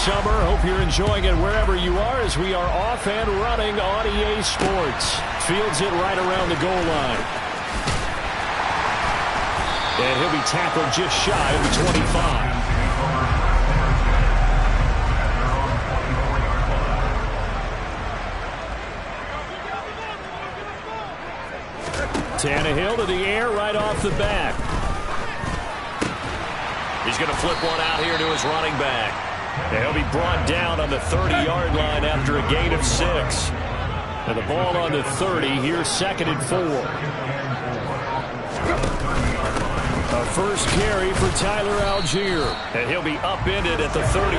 summer. Hope you're enjoying it wherever you are as we are off and running on EA Sports. Fields it right around the goal line. And he'll be tackled just shy of the 25. Tannehill to the air right off the bat. He's going to flip one out here to his running back. And he'll be brought down on the 30-yard line after a gain of 6. And the ball on the 30. Here's 2nd and 4. A first carry for Tyler Algier. And he'll be upended at the 33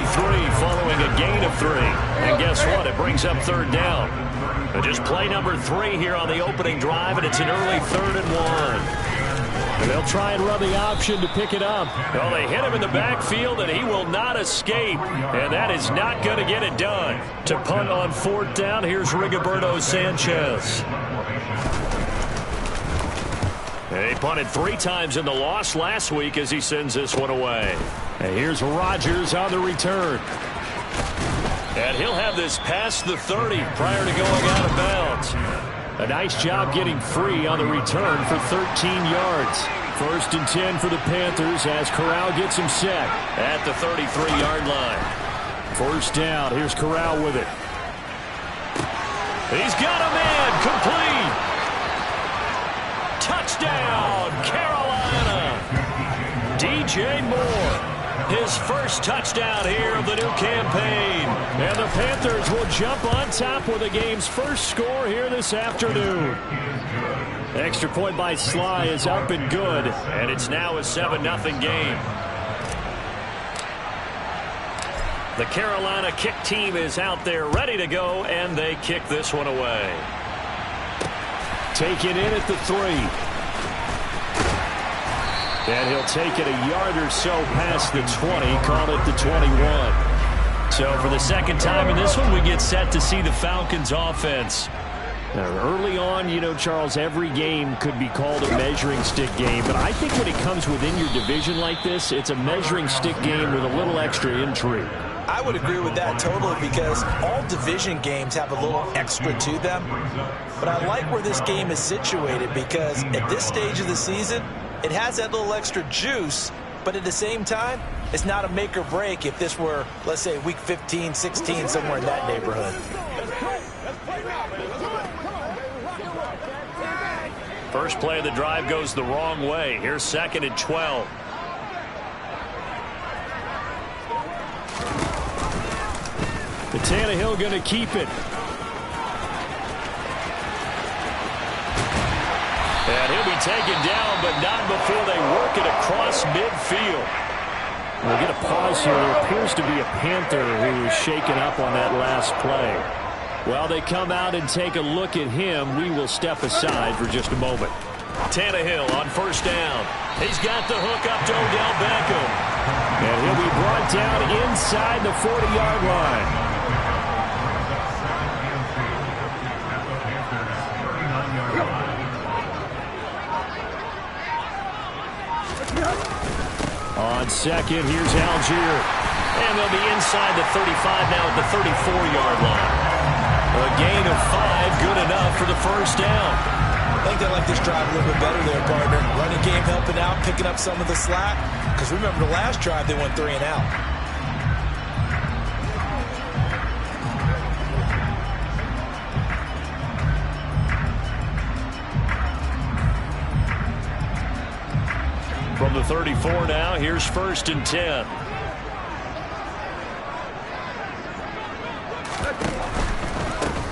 following a gain of 3. And guess what? It brings up 3rd down. And just play number 3 here on the opening drive, and it's an early 3rd and 1. And they'll try and run the option to pick it up. Well, they hit him in the backfield, and he will not escape. And that is not going to get it done. To punt on 4th down, here's Rigoberto Sanchez. And he punted 3 times in the loss last week as he sends this one away. And here's Rodgers on the return. And he'll have this past the 30 prior to going out of bounds. A nice job getting free on the return for 13 yards. 1st and 10 for the Panthers as Corral gets him set at the 33-yard line. 1st down. Here's Corral with it. He's got a man. Complete. Touchdown, Carolina. DJ Moore. His first touchdown here of the new campaign. And the Panthers will jump on top with the game's first score here this afternoon. Extra point by Sly is up and good. And it's now a 7-0 game. The Carolina kick team is out there ready to go, and they kick this one away. Take it in at the 3. And he'll take it a yard or so past the 20, call it the 21. So for the second time in this one, we get set to see the Falcons offense. Now, early on, you know, Charles, every game could be called a measuring stick game. But I think when it comes within your division like this, it's a measuring stick game with a little extra intrigue. I would agree with that totally because all division games have a little extra to them. But I like where this game is situated because at this stage of the season, it has that little extra juice, but at the same time, it's not a make or break if this were, let's say, week 15, 16, somewhere in that neighborhood. First play of the drive goes the wrong way. Here's 2nd and 12. The Tannehill going to keep it. And he'll be taken down, but not before they work it across midfield. We'll get a pause here. There appears to be a Panther who is shaken up on that last play. While they come out and take a look at him, we will step aside for just a moment. Tannehill on 1st down. He's got the hook up to Odell Beckham. And he'll be brought down inside the 40-yard line. On 2nd, here's Algier. And they'll be inside the 35 now at the 34-yard line. A gain of 5, good enough for the 1st down. I think they like this drive a little bit better there, partner. Running game helping out, picking up some of the slack. Because remember the last drive, they went 3 and out. From the 34 now, here's 1st and 10.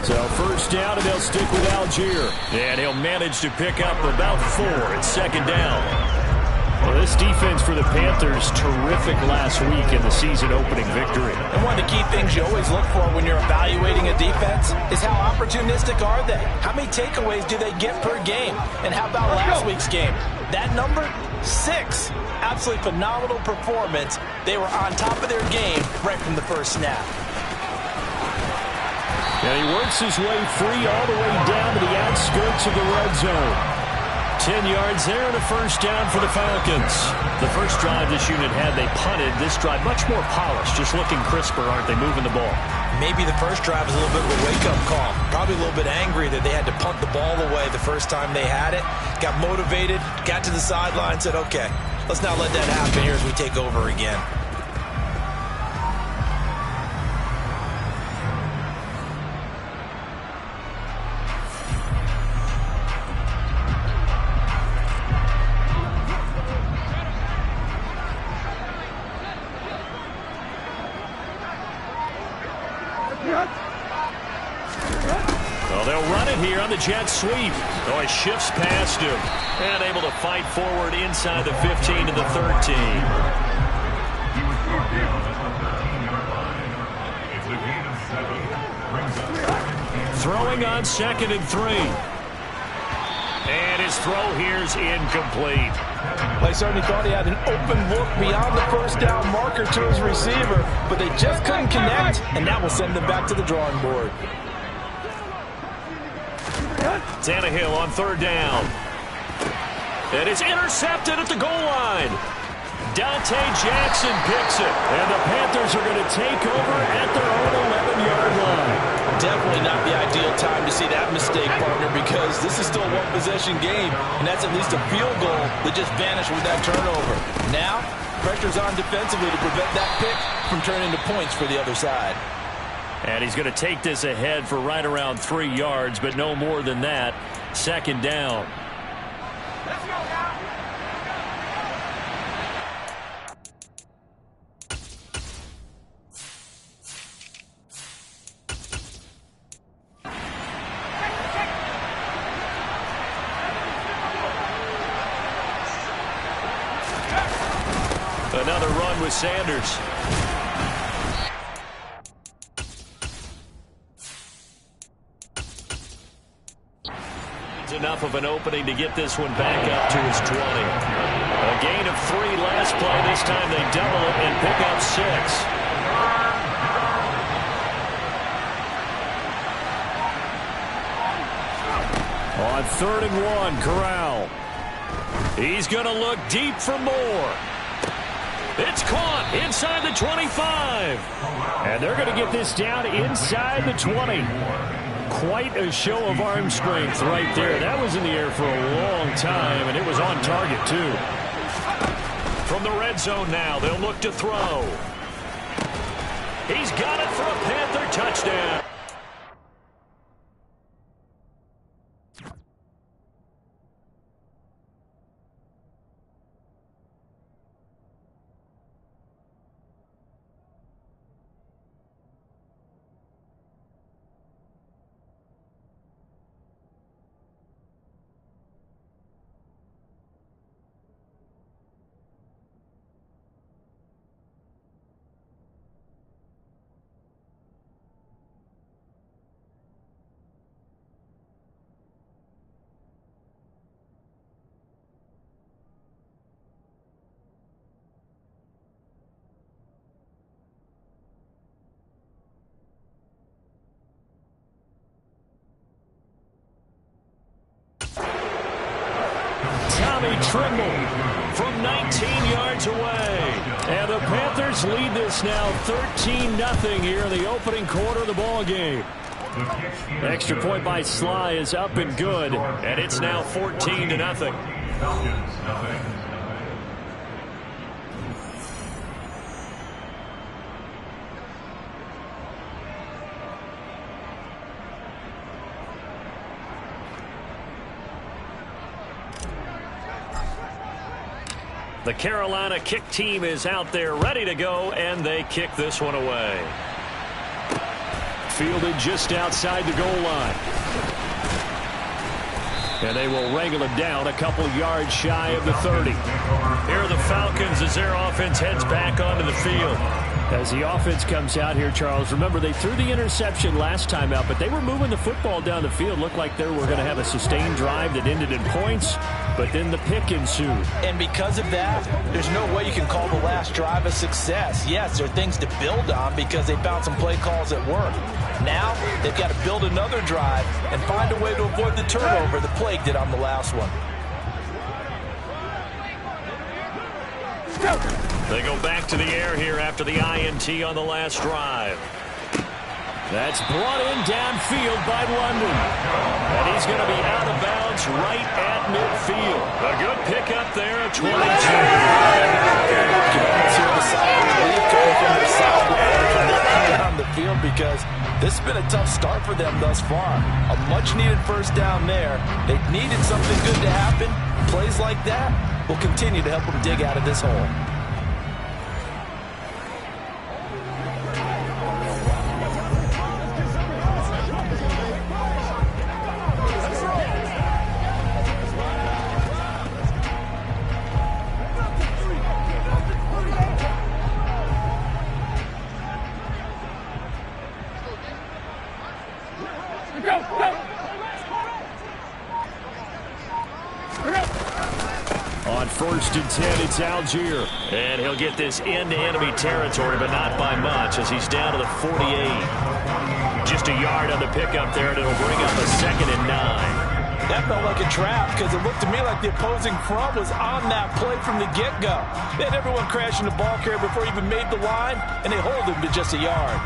So 1st down, and they'll stick with Algier. And he'll manage to pick up about 4 at 2nd down. Well, this defense for the Panthers, terrific last week in the season-opening victory. And one of the key things you always look for when you're evaluating a defense is how opportunistic are they? How many takeaways do they get per game? And how about last week's game? That number? 6. Absolutely phenomenal performance. They were on top of their game right from the first snap. And he works his way free all the way down to the outskirts of the red zone. 10 yards there and a first down for the Falcons. The first drive this unit had, they punted. This drive, much more polished, just looking crisper, aren't they, moving the ball? Maybe the first drive was a little bit of a wake-up call. Probably a little bit angry that they had to punt the ball away the first time they had it. Got motivated, got to the sideline, said, okay, let's not let that happen here as we take over again. Well, they'll run it here on the jet sweep. Oh, he shifts past him and able to fight forward inside the 15 to the 13. Throwing on 2nd and 3. And his throw here's incomplete. Well, he certainly thought he had an open look beyond the first down marker to his receiver, but they just couldn't connect, and that will send them back to the drawing board. Tannehill on 3rd down. It is intercepted at the goal line. Dante Jackson picks it, and the Panthers are going to take over at their own 11-yard line. Definitely not the ideal time to see that mistake, partner, because this is still a one-possession game, and that's at least a field goal that just vanished with that turnover. Now, pressure's on defensively to prevent that pick from turning into points for the other side. And he's going to take this ahead for right around 3 yards, but no more than that. 2nd down. Let's go now. Another run with Sanders. Enough of an opening to get this one back up to his 20. A gain of 3 last play. This time they double it and pick up 6. On 3rd and 1, Corral. He's going to look deep for more. It's caught inside the 25. And they're going to get this down inside the 20. Quite a show of arm strength right there. That was in the air for a long time, and it was on target, too. From the red zone now, they'll look to throw. He's got it for a Panther touchdown. Trimble from 19 yards away. And the Panthers lead this now 13-0 here in the opening quarter of the ball game. Extra point by Sly is up and good, and it's now 14-0. The Carolina kick team is out there ready to go, and they kick this one away. Fielded just outside the goal line. And they will wrangle it down a couple yards shy of the 30. Here are the Falcons as their offense heads back onto the field. As the offense comes out here, Charles, remember they threw the interception last time out, but they were moving the football down the field. Looked like they were going to have a sustained drive that ended in points, but then the pick ensued. And because of that, there's no way you can call the last drive a success. Yes, there are things to build on because they found some play calls that work. Now, they've got to build another drive and find a way to avoid the turnover that plagued it on the last one. They go back to the air here after the INT on the last drive. That's brought in downfield by London. And he's going to be out of bounds right at midfield. A good pickup there at 22. On the field because this has been a tough start for them thus far. A much-needed first down there. They needed something good to happen. Plays like that will continue to help them dig out of this hole. On 1st and 10, it's Algier. And he'll get this into enemy territory, but not by much as he's down to the 48. Just a yard on the pickup there, and it'll bring up a 2nd and 9. That felt like a trap because it looked to me like the opposing front was on that play from the get-go. They had everyone crashing the ball carrier before he even made the line, and they hold him to just a yard.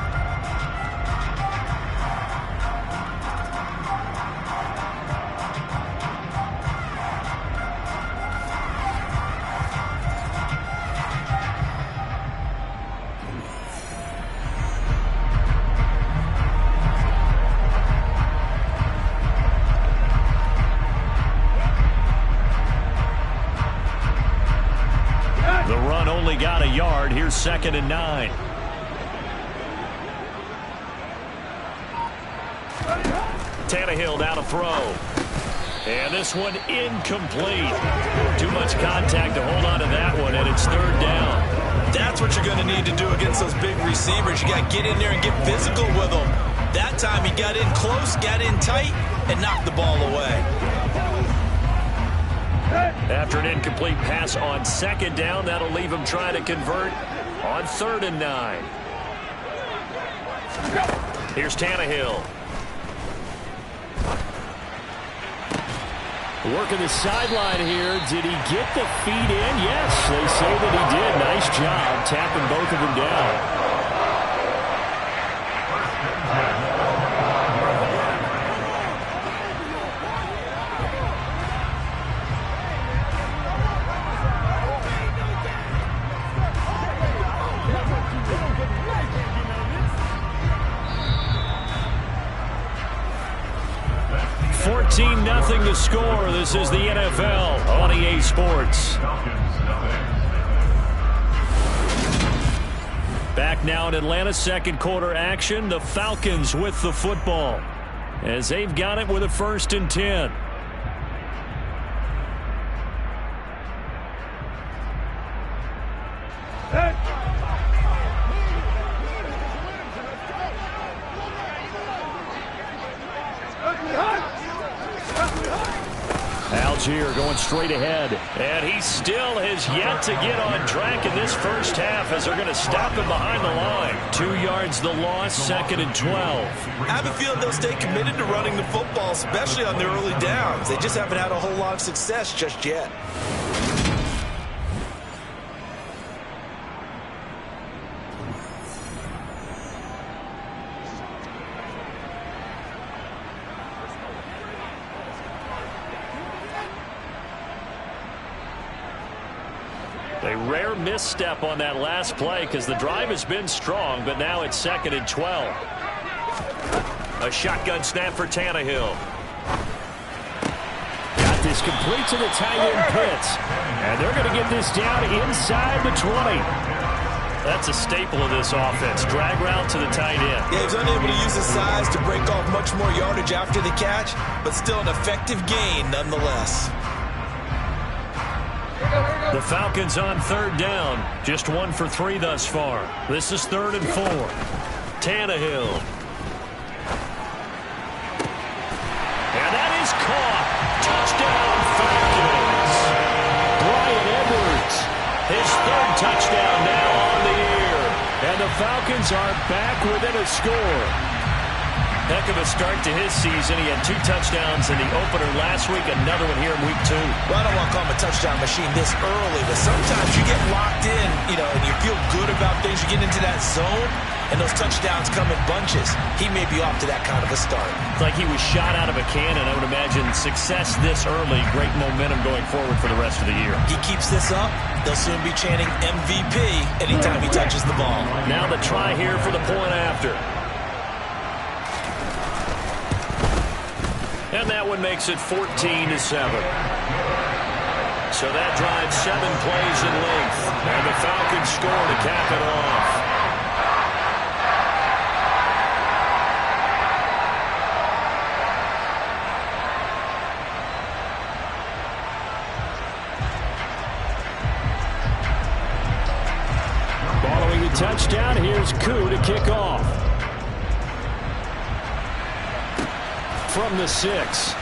Got a yard. Here's 2nd and 9. Tannehill now to throw. And this one incomplete. Too much contact to hold on to that one, and it's 3rd down. That's what you're going to need to do against those big receivers. You got to get in there and get physical with them. That time he got in close, got in tight, and knocked the ball away. After an incomplete pass on 2nd down, that'll leave him trying to convert on 3rd and 9. Here's Tannehill. Working the sideline here. Did he get the feet in? Yes, they say that he did. Nice job tapping both of them down. Nothing to score. This is the NFL on EA Sports. Back now in Atlanta, 2nd quarter action. The Falcons with the football as they've got it with a 1st and 10. Algier going straight ahead. And he still has yet to get on track in this first half as they're going to stop him behind the line. 2 yards the loss, 2nd and 12. I have a feeling they'll stay committed to running the football, especially on their early downs. They just haven't had a whole lot of success just yet. A rare misstep on that last play because the drive has been strong, but now it's 2nd and 12. A shotgun snap for Tannehill. Got this complete to the tight end Pitts. And they're going to get this down inside the 20. That's a staple of this offense. Drag route to the tight end. Yeah, he's unable to use his size to break off much more yardage after the catch, but still an effective gain nonetheless. The Falcons on 3rd down. Just 1 for 3 thus far. This is 3rd and 4. Tannehill. And that is caught. Touchdown, Falcons. Bryan Edwards. His 3rd touchdown now on the year. And the Falcons are back within a score. Heck of a start to his season. He had 2 touchdowns in the opener last week, another one here in week 2. Well, I don't want to call him a touchdown machine this early, but sometimes you get locked in, and you feel good about things. You get into that zone, and those touchdowns come in bunches. He may be off to that kind of a start. It's like he was shot out of a cannon. I would imagine success this early, great momentum going forward for the rest of the year. He keeps this up, they'll soon be chanting MVP anytime he touches the ball. Now the try here for the point after. And that one makes it 14-7. So that drives 7 plays in length. And the Falcons score to cap it off. Following the touchdown, here's Koo to kick off. From the 6.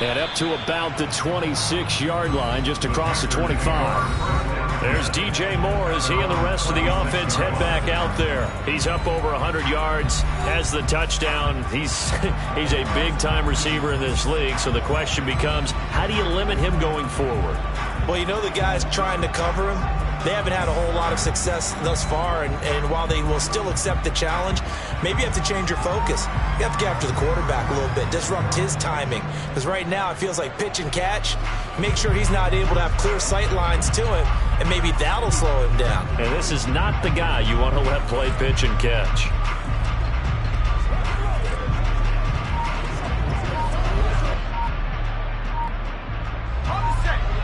And up to about the 26-yard line, just across the 25. There's DJ Moore as he and the rest of the offense head back out there. He's up over 100 yards, has the touchdown. He's a big-time receiver in this league, so the question becomes, how do you limit him going forward? Well, the guys trying to cover him, they haven't had a whole lot of success thus far, and while they will still accept the challenge, maybe you have to change your focus. You have to get after the quarterback a little bit, disrupt his timing, because right now it feels like pitch and catch. Make sure he's not able to have clear sight lines to him, and maybe that'll slow him down. And this is not the guy you want to let play pitch and catch.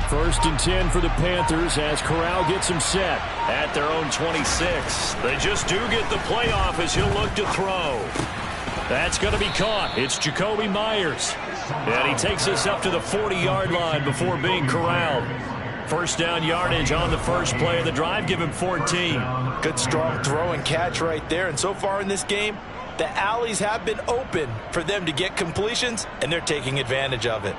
First and 10 for the Panthers as Corral gets him set at their own 26. They just do get the playoff as he'll look to throw. That's going to be caught. It's Jakobi Meyers. And he takes us up to the 40-yard line before being corralled. First down yardage on the first play of the drive. Give him 14. Good strong throw and catch right there. And so far in this game, the alleys have been open for them to get completions, and they're taking advantage of it.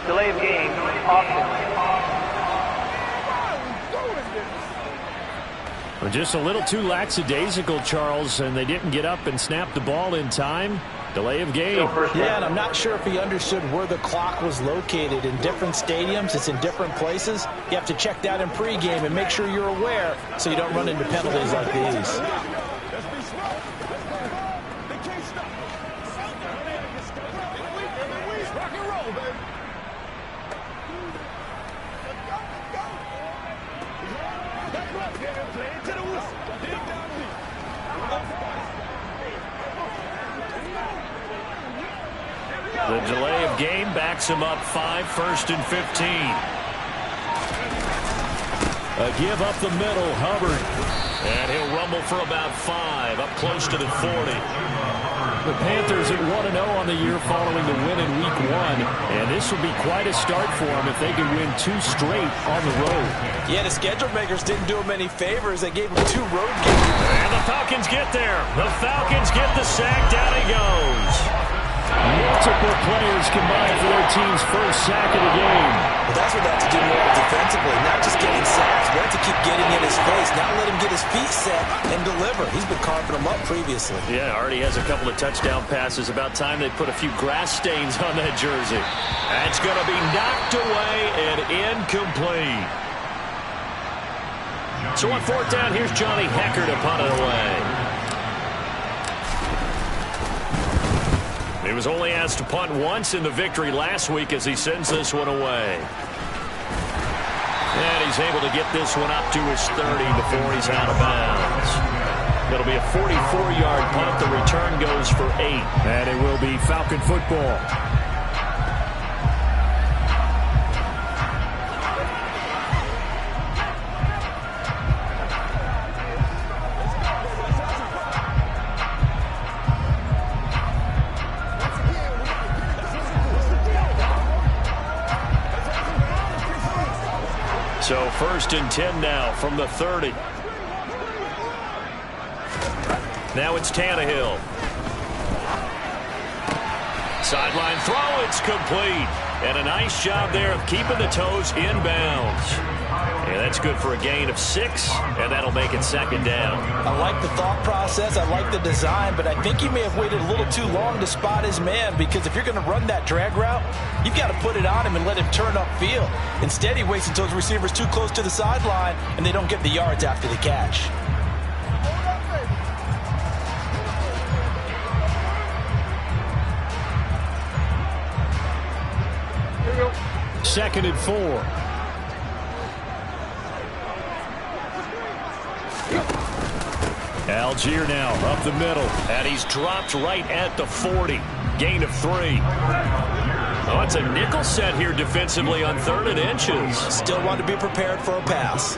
Delay of game, offense. Well, just a little too lackadaisical, Charles, and they didn't get up and snap the ball in time. Delay of game. Yeah, and I'm not sure if he understood where the clock was located. In different stadiums, it's in different places. You have to check that in pregame and make sure you're aware so you don't run into penalties like these. The delay of game backs him up 5, 1st and 15. A give up the middle, Hubbard. And he'll rumble for about 5, up close to the 40. The Panthers at 1-0 on the year following the win in Week 1. And this will be quite a start for them if they can win 2 straight on the road. Yeah, the schedule makers didn't do him any favors. They gave him 2 road games. And the Falcons get there. The Falcons get the sack. Down he goes. Multiple players combined for their team's first sack of the game. Well, that's what they have to do more defensively, not just getting sacks, but have to keep getting in his face, not let him get his feet set and deliver. He's been carving them up previously. Yeah, already has a couple of touchdown passes. About time they put a few grass stains on that jersey. That's going to be knocked away and incomplete. So on 4th down, here's Johnny Hekker to punt it away. He was only asked to punt once in the victory last week as he sends this one away. And he's able to get this one up to his 30 before he's out of bounds. It'll be a 44-yard punt. The return goes for 8. And it will be Falcon football. So 1st and 10 now from the 30. Now it's Tannehill. Sideline throw, it's complete. And a nice job there of keeping the toes inbounds. And that's good for a gain of 6, and that'll make it 2nd down. I like the thought process. I like the design, but I think he may have waited a little too long to spot his man, because if you're going to run that drag route, you've got to put it on him and let him turn upfield. Instead, he waits until his receiver's too close to the sideline, and they don't get the yards after the catch. Second and 4. Algier now up the middle, and he's dropped right at the 40. Gain of 3. Oh, it's a nickel set here defensively on 3rd and inches. Still want to be prepared for a pass.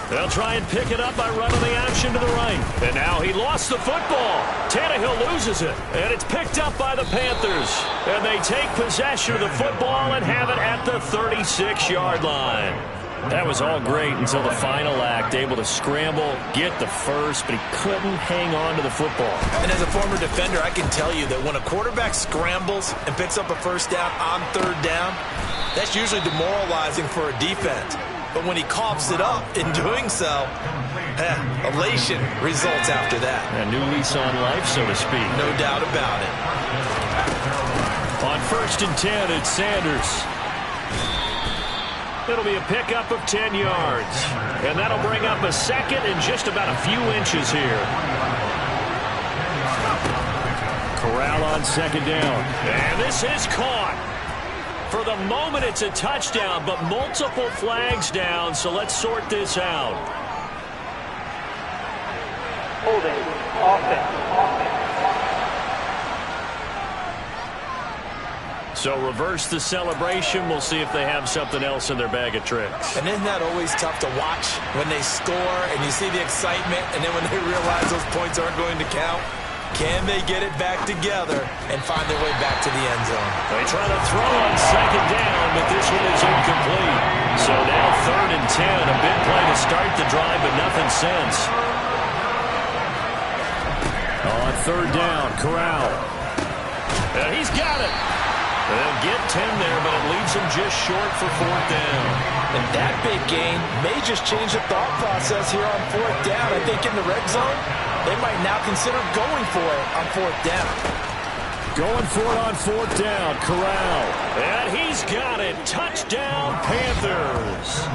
They'll try and pick it up by running the action to the right. And now he lost the football. Tannehill loses it, and it's picked up by the Panthers. And they take possession of the football and have it at the 36-yard line. That was all great until the final act, able to scramble, get the first, but he couldn't hang on to the football. And as a former defender, I can tell you that when a quarterback scrambles and picks up a 1st down on 3rd down, that's usually demoralizing for a defense. But when he coughs it up in doing so, elation results after that. A new lease on life, so to speak. No doubt about it. On 1st and 10, it's Sanders. It'll be a pickup of 10 yards. And that'll bring up a 2nd and just about a few inches here. Corral on 2nd down. And this is caught. For the moment, it's a touchdown, but multiple flags down, so let's sort this out. Holding. Offense. So reverse the celebration. We'll see if they have something else in their bag of tricks. And isn't that always tough to watch when they score and you see the excitement, and then when they realize those points aren't going to count? Can they get it back together and find their way back to the end zone? They try to throw on 2nd down, but this one is incomplete. So now 3rd and 10, a big play to start the drive, but nothing since. On 3rd down, Corral. And he's got it. They'll get 10 there, but it leaves him just short for 4th down. And that big gain may just change the thought process here on 4th down. I think in the red zone, they might now consider going for it on 4th down. Going for it on 4th down, Corral. And he's got it. Touchdown, Panthers.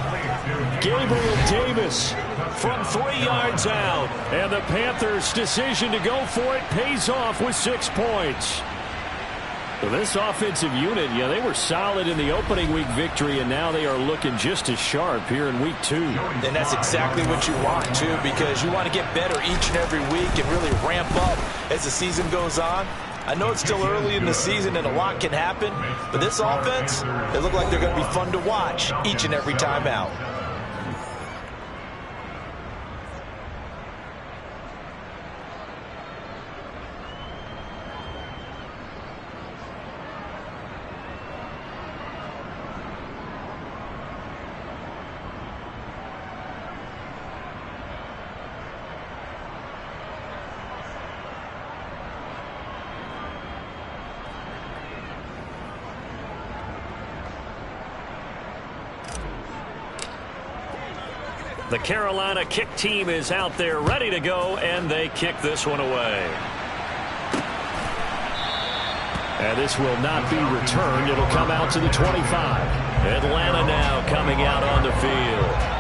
Gabriel Davis from 3 yards out. And the Panthers' decision to go for it pays off with 6 points. Well, this offensive unit, they were solid in the opening week victory, and now they are looking just as sharp here in week 2. And that's exactly what you want, too, because you want to get better each and every week and really ramp up as the season goes on. I know it's still early in the season and a lot can happen, but this offense, they look like they're going to be fun to watch each and every time out. The Carolina kick team is out there ready to go, and they kick this one away. And this will not be returned. It'll come out to the 25. Atlanta now coming out on the field.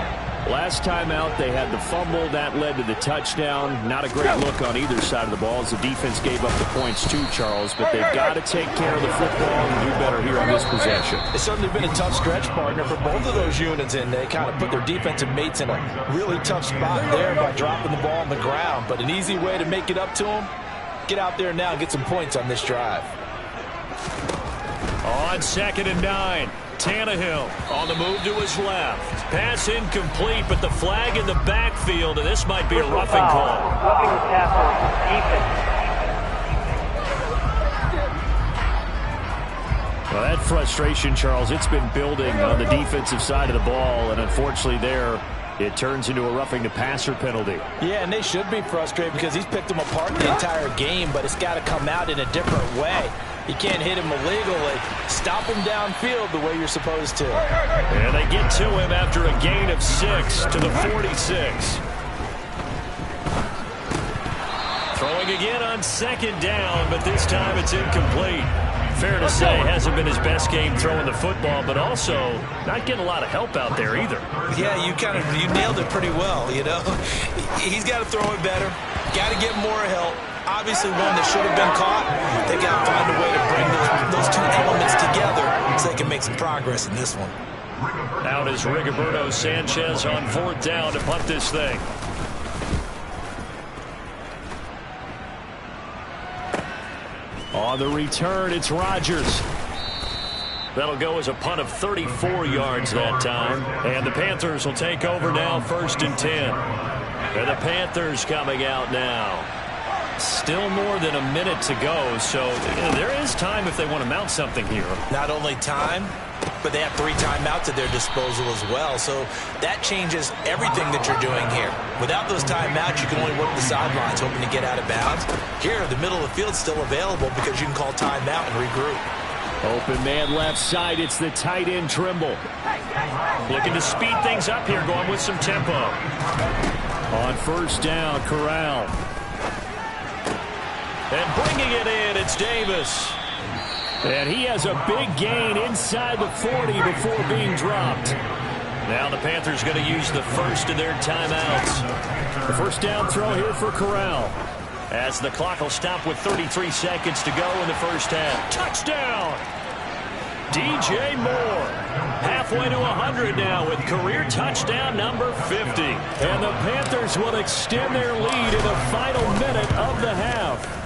Last time out, they had the fumble. That led to the touchdown. Not a great look on either side of the ball as the defense gave up the points too, Charles. But they've got to take care of the football and do better here on this possession. It's certainly been a tough stretch, partner, for both of those units, and they kind of put their defensive mates in a really tough spot there by dropping the ball on the ground. But an easy way to make it up to them, get out there now and get some points on this drive. On 2nd and 9. Tannehill on the move to his left. Pass incomplete, but the flag in the backfield, and this might be a roughing call. Roughing the tackle, defense. Well, that frustration, Charles, it's been building on the defensive side of the ball, and unfortunately there, it turns into a roughing the passer penalty. Yeah, and they should be frustrated because he's picked them apart the entire game, but it's got to come out in a different way. You can't hit him illegally. Stop him downfield the way you're supposed to. And they get to him after a gain of 6 to the 46. Throwing again on second down, but this time it's incomplete. Fair to say, hasn't been his best game throwing the football, but also not getting a lot of help out there either. Yeah, you nailed it pretty well, you know. He's got to throw it better. Got to get more help. Obviously one that should have been caught. They got to find a way to bring those two elements together so they can make some progress in this one. Out is Rigoberto Sanchez on 4th down to punt this thing. On the return, it's Rodgers. That'll go as a punt of 34 yards that time. And the Panthers will take over now, 1st and 10. And the Panthers coming out now. Still more than a minute to go, so there is time if they want to mount something here. Not only time, but they have 3 timeouts at their disposal as well. So that changes everything that you're doing here. Without those timeouts, you can only work the sidelines, hoping to get out of bounds. Here, the middle of the field's still available because you can call timeout and regroup. Open man left side. It's the tight end Trimble. Looking to speed things up here, going with some tempo. On 1st down, Corral. And bringing it in, it's Davis. And he has a big gain inside the 40 before being dropped. Now the Panthers going to use the first of their timeouts. The 1st down throw here for Corral. As the clock will stop with 33 seconds to go in the 1st half. Touchdown! DJ Moore. Halfway to 100 now with career touchdown number 50. And the Panthers will extend their lead in the final minute of the half.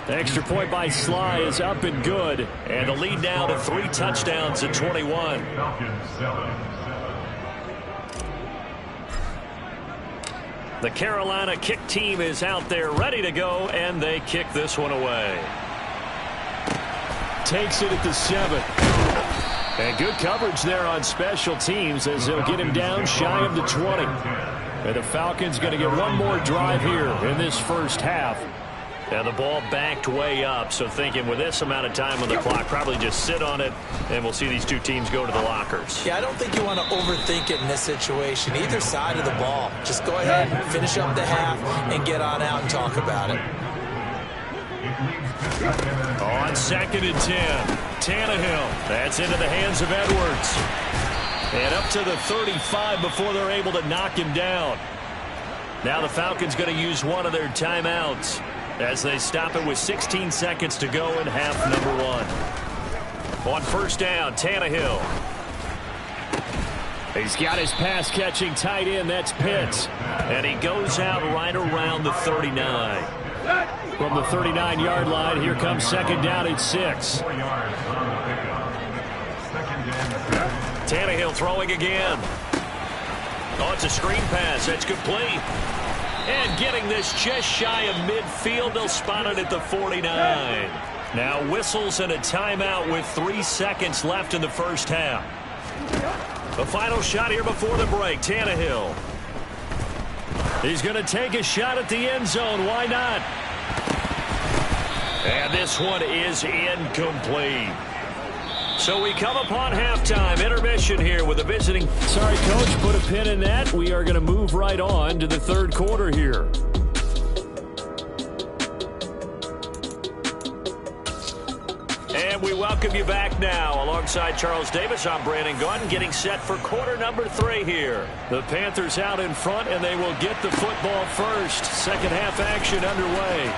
The extra point by Sly is up and good. And the lead now to 3 touchdowns at 21. The Carolina kick team is out there ready to go, and they kick this one away. Takes it at the 7. And good coverage there on special teams as they'll get him down shy of the 20. And the Falcons going to get one more drive here in this 1st half. And the ball backed way up, so thinking with this amount of time on the clock, probably just sit on it, and we'll see these two teams go to the lockers. Yeah, I don't think you want to overthink it in this situation, either side of the ball. Just go ahead and finish up the half and get on out and talk about it. On 2nd and 10, Tannehill. That's into the hands of Edwards. And up to the 35 before they're able to knock him down. Now the Falcons going to use one of their timeouts as they stop it with 16 seconds to go in half number 1. On 1st down, Tannehill. He's got his pass-catching tight end. That's Pitts. And he goes out right around the 39. From the 39-yard line, here comes 2nd down at 6. Tannehill throwing again. Oh, it's a screen pass. That's complete. And getting this just shy of midfield, they'll spot it at the 49. Now whistles and a timeout with 3 seconds left in the 1st half. The final shot here before the break, Tannehill. He's going to take a shot at the end zone. Why not? And this one is incomplete. So we come upon halftime, intermission here with a visiting. Sorry, Coach, put a pin in that. We are going to move right on to the 3rd quarter here. And we welcome you back now. Alongside Charles Davis, I'm Brandon Gunn, getting set for quarter number 3 here. The Panthers out in front, and they will get the football first. 2nd half action underway.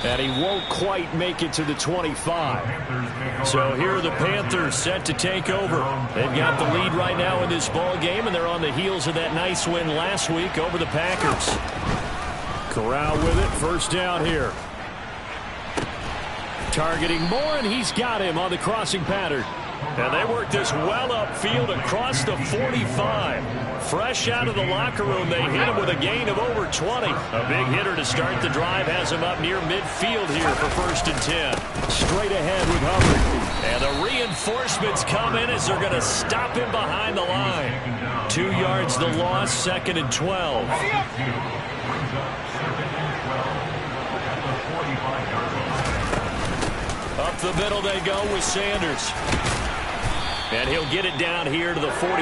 And he won't quite make it to the 25. So here are the Panthers set to take over. They've got the lead right now in this ball game, and they're on the heels of that nice win last week over the Packers. Corral with it, 1st down here. Targeting Moore, and he's got him on the crossing pattern. And they work this well upfield across the 45. Fresh out of the locker room, they hit him with a gain of over 20. A big hitter to start the drive has him up near midfield here for 1st and 10. Straight ahead with Hubbard. And the reinforcements come in as they're going to stop him behind the line. 2 yards the loss, 2nd and 12. Up the middle they go with Sanders. And he'll get it down here to the 43.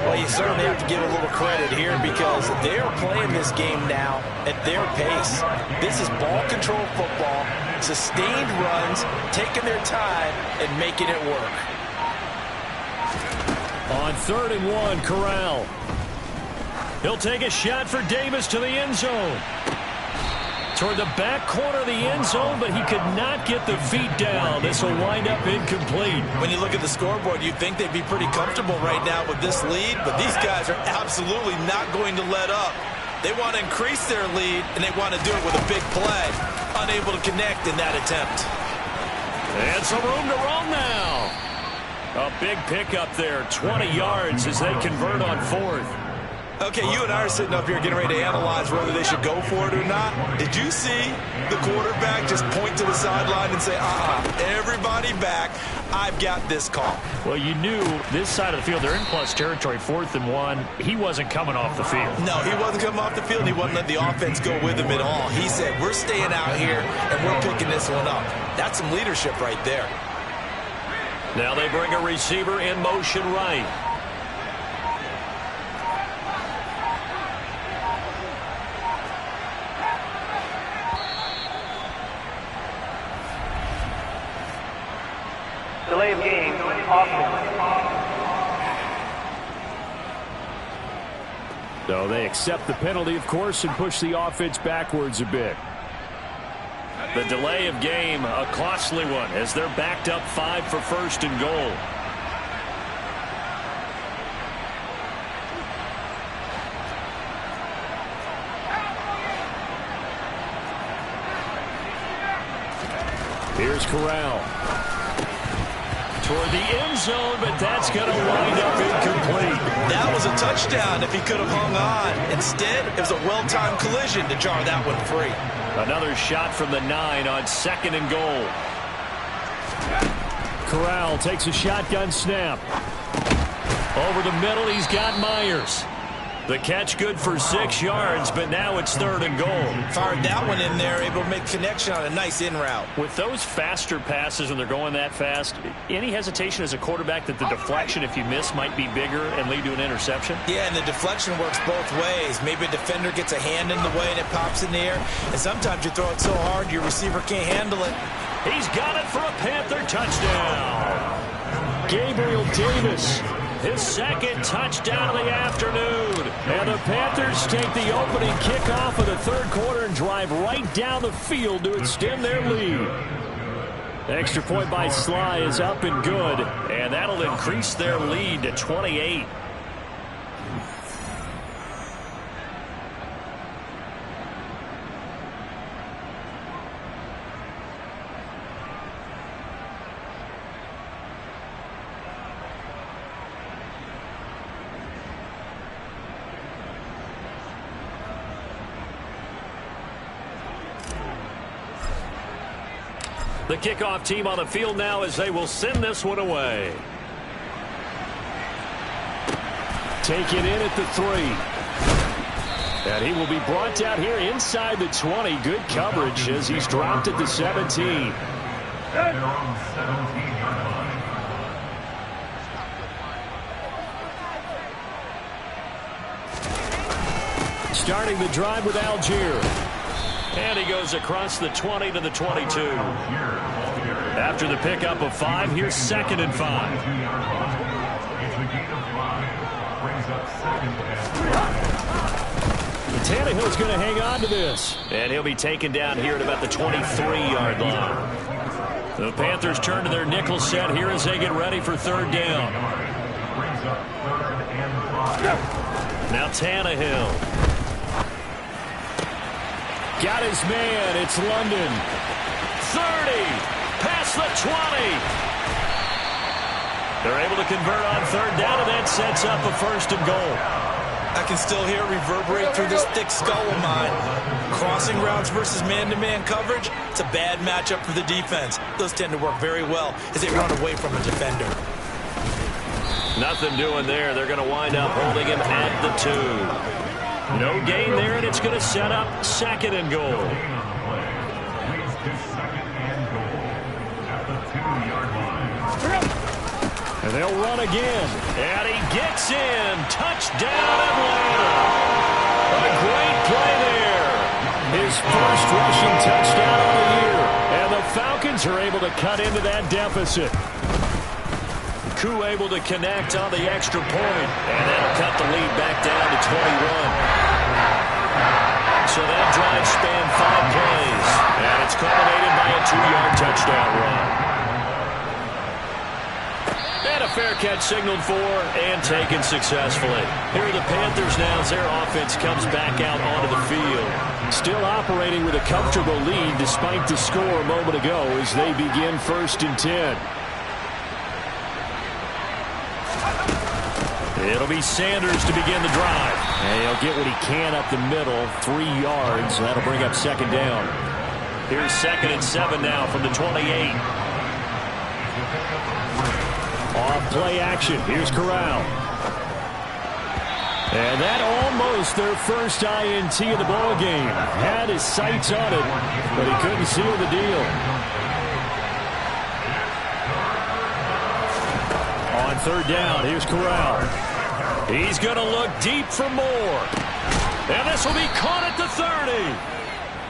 Well, you certainly have to give a little credit here because they're playing this game now at their pace. This is ball control football, sustained runs, taking their time and making it work. On 3rd and 1, Corral. He'll take a shot for Davis to the end zone. Toward the back corner of the end zone, but he could not get the feet down. This will wind up incomplete. When you look at the scoreboard, you'd think they'd be pretty comfortable right now with this lead, but these guys are absolutely not going to let up. They want to increase their lead, and they want to do it with a big play. Unable to connect in that attempt. And some room to roam now. A big pickup there, 20 yards as they convert on 4th. Okay, you and I are sitting up here getting ready to analyze whether they should go for it or not. Did you see the quarterback just point to the sideline and say, everybody back, I've got this call? Well, you knew this side of the field, they're in plus territory, 4th and 1. He wasn't coming off the field. No, he wasn't coming off the field, and he wasn't letting the offense go with him at all. He said, we're staying out here, and we're picking this one up. That's some leadership right there. Now they bring a receiver in motion right. Delay of game, offense. So they accept the penalty, of course, and push the offense backwards a bit. The delay of game, a costly one, as they're backed up 5 for 1st and goal. Here's Corral. Toward the end zone, but that's going to wind up incomplete. That was a touchdown if he could have hung on. Instead, it was a well-timed collision to jar that one free. Another shot from the 9 on 2nd and goal. Corral takes a shotgun snap. Over the middle, he's got Myers. The catch good for 6 yards, but now it's 3rd and goal. Fired that one in there, able to make connection on a nice in route. With those faster passes when they're going that fast, any hesitation as a quarterback that the deflection, if you miss, might be bigger and lead to an interception? Yeah, and the deflection works both ways. Maybe a defender gets a hand in the way and it pops in the air. And sometimes you throw it so hard your receiver can't handle it. He's got it for a Panther touchdown. Gabriel Davis. His 2nd touchdown of the afternoon. And the Panthers take the opening kickoff of the 3rd quarter and drive right down the field to extend their lead. Extra point by Sly is up and good. And that'll increase their lead to 28. The kickoff team on the field now as they will send this one away. Taken in at the 3. And he will be brought down here inside the 20. Good coverage as he's dropped at the 17. Starting the drive with Algier. And he goes across the 20 to the 22. After the pickup of 5, here's 2nd and 5. Tannehill's going to hang on to this. And he'll be taken down here at about the 23-yard line. The Panthers turn to their nickel set here as they get ready for 3rd down. Now Tannehill. Got his man. It's London. 30. Past the 20. They're able to convert on third down, and that sets up a first and goal. I can still hear it reverberate through this thick skull of mine. Crossing routes versus man-to-man coverage, it's a bad matchup for the defense. Those tend to work very well as they run away from a defender. Nothing doing there. They're going to wind up holding him at the 2. No gain there, and it's going to set up second and goal. And they'll run again. And he gets in. Touchdown, Atlanta. A great play there. His first rushing touchdown of the year. And the Falcons are able to cut into that deficit. Koo able to connect on the extra point. And that'll cut the lead back down to 21. So that drive spanned 5 plays. And it's culminated by a 2-yard touchdown run. And a fair catch signaled for and taken successfully. Here are the Panthers now as their offense comes back out onto the field. Still operating with a comfortable lead despite the score a moment ago as they begin first and 10. It'll be Sanders to begin the drive. And he'll get what he can up the middle, 3 yards. That'll bring up second down. Here's 2nd and 7 now from the 28. Off play action. Here's Corral. And that almost their first INT of the ball game. Had his sights on it, but he couldn't seal the deal. On third down, here's Corral. He's going to look deep for more. And this will be caught at the 30.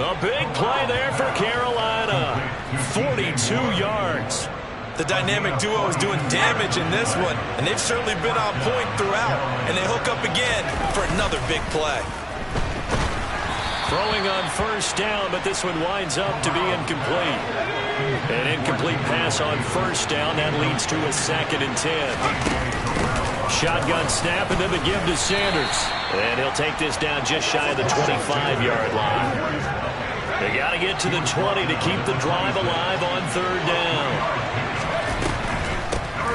A big play there for Carolina. 42 yards. The dynamic duo is doing damage in this one, and they've certainly been on point throughout, and they hook up again for another big play. Throwing on first down, but this one winds up to be incomplete. An incomplete pass on first down. That leads to a 2nd and 10. Shotgun snap, and then the give to Sanders. And he'll take this down just shy of the 25-yard line. They got to get to the 20 to keep the drive alive on third down.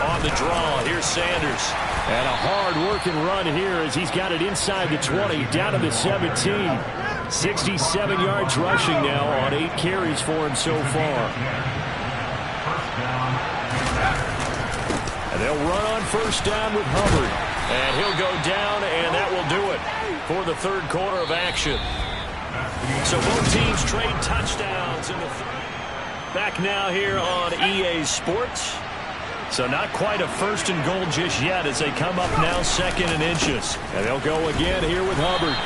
On the draw, here's Sanders. And a hard-working run here as he's got it inside the 20, down to the 17. 67 yards rushing now on 8 carries for him so far. And they'll run on first down with Hubbard. And he'll go down, and that will do it for the third quarter of action. So both teams trade touchdowns in the back now here on EA Sports. So not quite a first and goal just yet as they come up now 2nd and inches. And they'll go again here with Hubbard.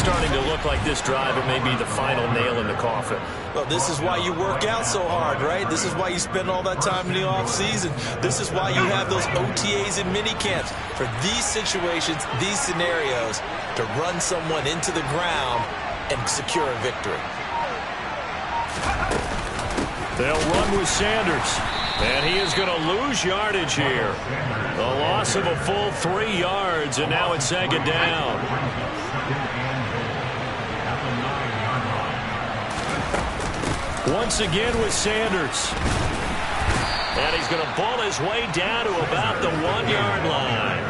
Starting to look like this drive, it may be the final nail in the coffin. Well, this is why you work out so hard, right? This is why you spend all that time in the offseason. This is why you have those OTAs and mini camps. For these situations, these scenarios, to run someone into the ground and secure a victory. They'll run with Sanders. And he is going to lose yardage here. The loss of a full 3 yards, and now it's 2nd down. Once again with Sanders. And he's going to ball his way down to about the 1-yard line.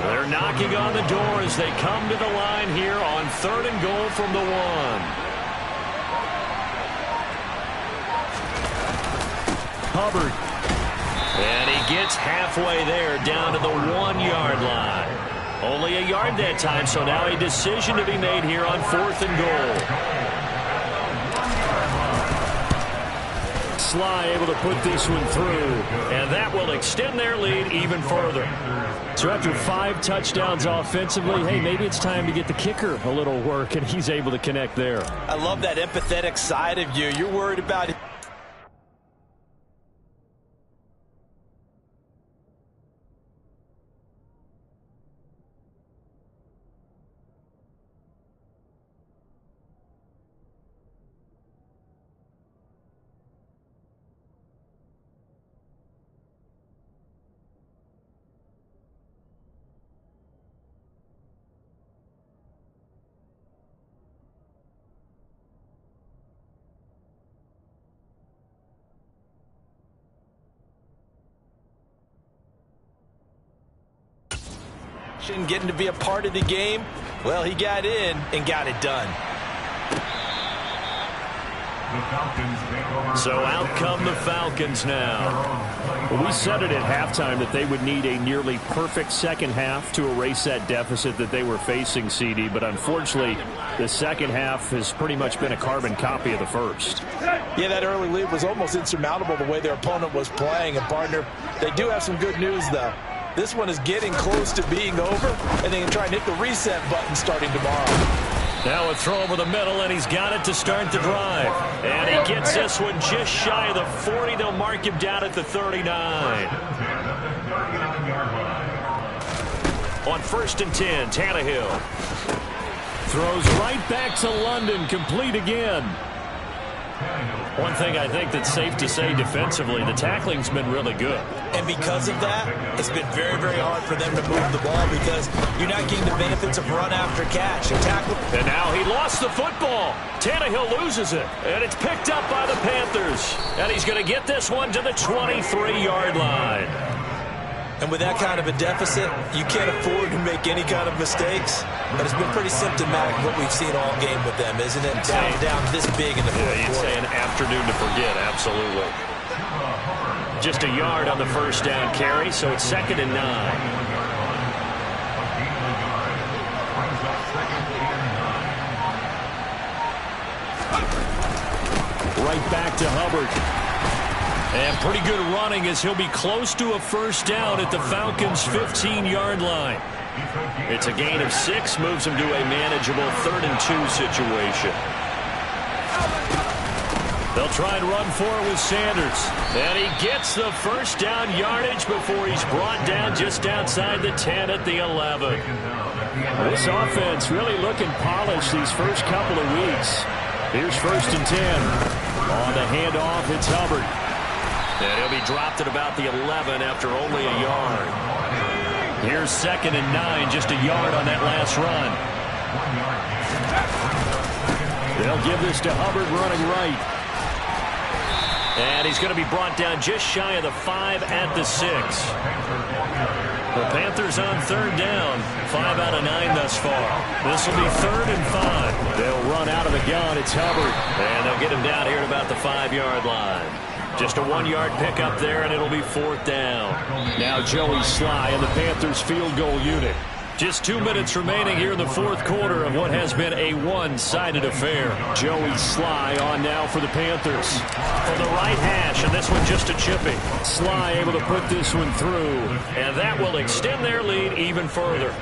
They're knocking on the door as they come to the line here on 3rd and goal from the 1. Hubbard. And he gets halfway there down to the 1-yard line. Only a yard that time, so now a decision to be made here on 4th and goal. Sly able to put this one through, and that will extend their lead even further. So after 5 touchdowns offensively, hey, maybe it's time to get the kicker a little work, and he's able to connect there. I love that empathetic side of you. You're worried about it. Getting to be a part of the game, well, he got in and got it done. So out come the Falcons now. Well, we said it at halftime that they would need a nearly perfect second half to erase that deficit that they were facing, CD. But unfortunately, the second half has pretty much been a carbon copy of the first. Yeah, that early lead was almost insurmountable the way their opponent was playing. And, partner, they do have some good news, though. This one is getting close to being over, and they can try and hit the reset button starting tomorrow. Now a throw over the middle, and he's got it to start the drive. And he gets this one just shy of the 40. They'll mark him down at the 39. On 1st and 10, Tannehill. Throws right back to London, complete again. One thing I think that's safe to say defensively, the tackling's been really good. And because of that, it's been very, very hard for them to move the ball because you're not getting the benefits of run after catch. And now he lost the football. Tannehill loses it, and it's picked up by the Panthers. And he's going to get this one to the 23-yard line. And with that kind of a deficit, you can't afford to make any kind of mistakes. But it's been pretty symptomatic of what we've seen all game with them, isn't it? Down this big in the fourth quarter. You'd say an afternoon to forget, absolutely. Just a yard on the first down carry, so it's 2nd and 9. Right back to Hubbard. And pretty good running as he'll be close to a first down at the Falcons' 15-yard line. It's a gain of 6, moves him to a manageable 3rd and 2 situation. They'll try and run for it with Sanders. And he gets the first down yardage before he's brought down just outside the 10 at the 11. This offense really looking polished these first couple of weeks. Here's 1st and 10. On the handoff, it's Hubbard. And he'll be dropped at about the 11 after only a yard. Here's 2nd and 9, just a yard on that last run. They'll give this to Hubbard running right. And he's going to be brought down just shy of the 5 at the 6. The Panthers on 3rd down, 5 out of 9 thus far. This will be 3rd and 5. They'll run out of the gun. It's Hubbard. And they'll get him down here at about the 5-yard line. Just a 1-yard pickup there, and it'll be 4th down. Now Joey Sly and the Panthers field goal unit. Just 2 minutes remaining here in the fourth quarter of what has been a one-sided affair. Joey Sly on now for the Panthers. For the right hash, and this one just a chipping. Sly able to put this one through, and that will extend their lead even further.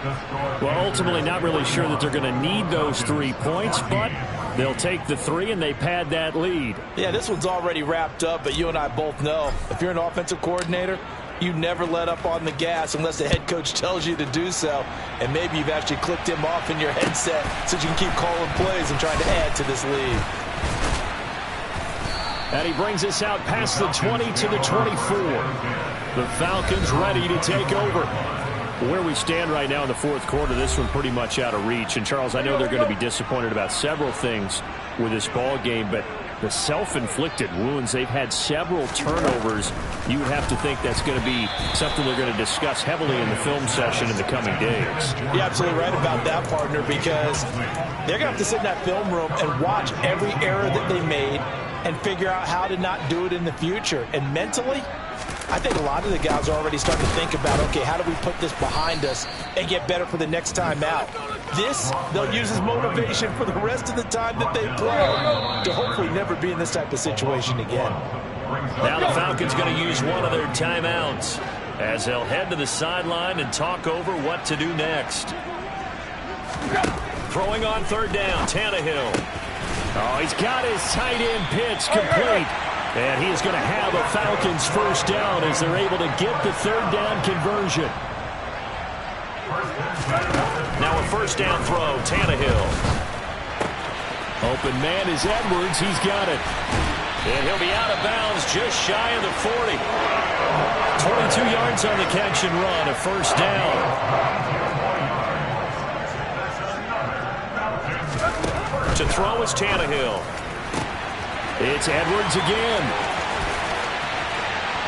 Well, ultimately not really sure that they're going to need those 3 points, but they'll take the 3 and they pad that lead. Yeah, this one's already wrapped up, but you and I both know if you're an offensive coordinator, you never let up on the gas unless the head coach tells you to do so. And maybe you've actually clicked him off in your headset so you can keep calling plays and trying to add to this lead. And he brings us out past the 20 to the 24. The Falcons ready to take over. Where we stand right now in the fourth quarter, this one pretty much out of reach. And, Charles, I know they're going to be disappointed about several things with this ball game, but the self-inflicted wounds, they've had several turnovers. You would have to think that's going to be something they're going to discuss heavily in the film session in the coming days. You're absolutely right about that, partner, because they're going to have to sit in that film room and watch every error that they made and figure out how to not do it in the future. And mentally, I think a lot of the guys are already starting to think about, okay, how do we put this behind us and get better for the next time out? This, they'll use as motivation for the rest of the time that they play to hopefully never be in this type of situation again. Now the Falcons going to use one of their timeouts as they'll head to the sideline and talk over what to do next. Throwing on third down, Tannehill. Oh, he's got his tight end pitch complete. And he is going to have a Falcons first down as they're able to get the third down conversion. Now a first down throw, Tannehill. Open man is Edwards. He's got it. And he'll be out of bounds just shy of the 40. 22 yards on the catch and run, a first down. To throw is Tannehill. It's Edwards again.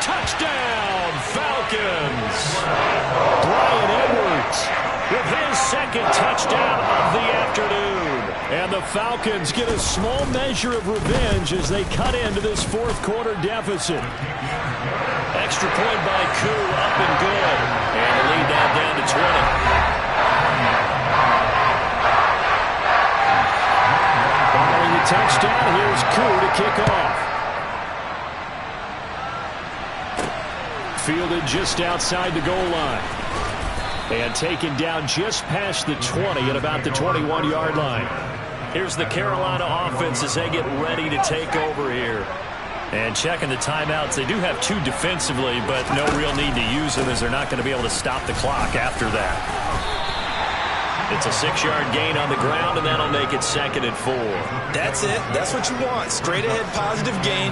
Touchdown, Falcons. Bryan Edwards with his second touchdown of the afternoon. And the Falcons get a small measure of revenge as they cut into this fourth quarter deficit. Extra point by Koo, up and good. And the lead now down to 20. Following the touchdown, here's Koo to kick off. Fielded just outside the goal line. And taken down just past the 20 at about the 21-yard line. Here's the Carolina offense as they get ready to take over here. And checking the timeouts, they do have 2 defensively, but no real need to use them as they're not going to be able to stop the clock after that. It's a 6-yard gain on the ground, and that'll make it 2nd and 4. That's it. That's what you want. Straight ahead positive gain.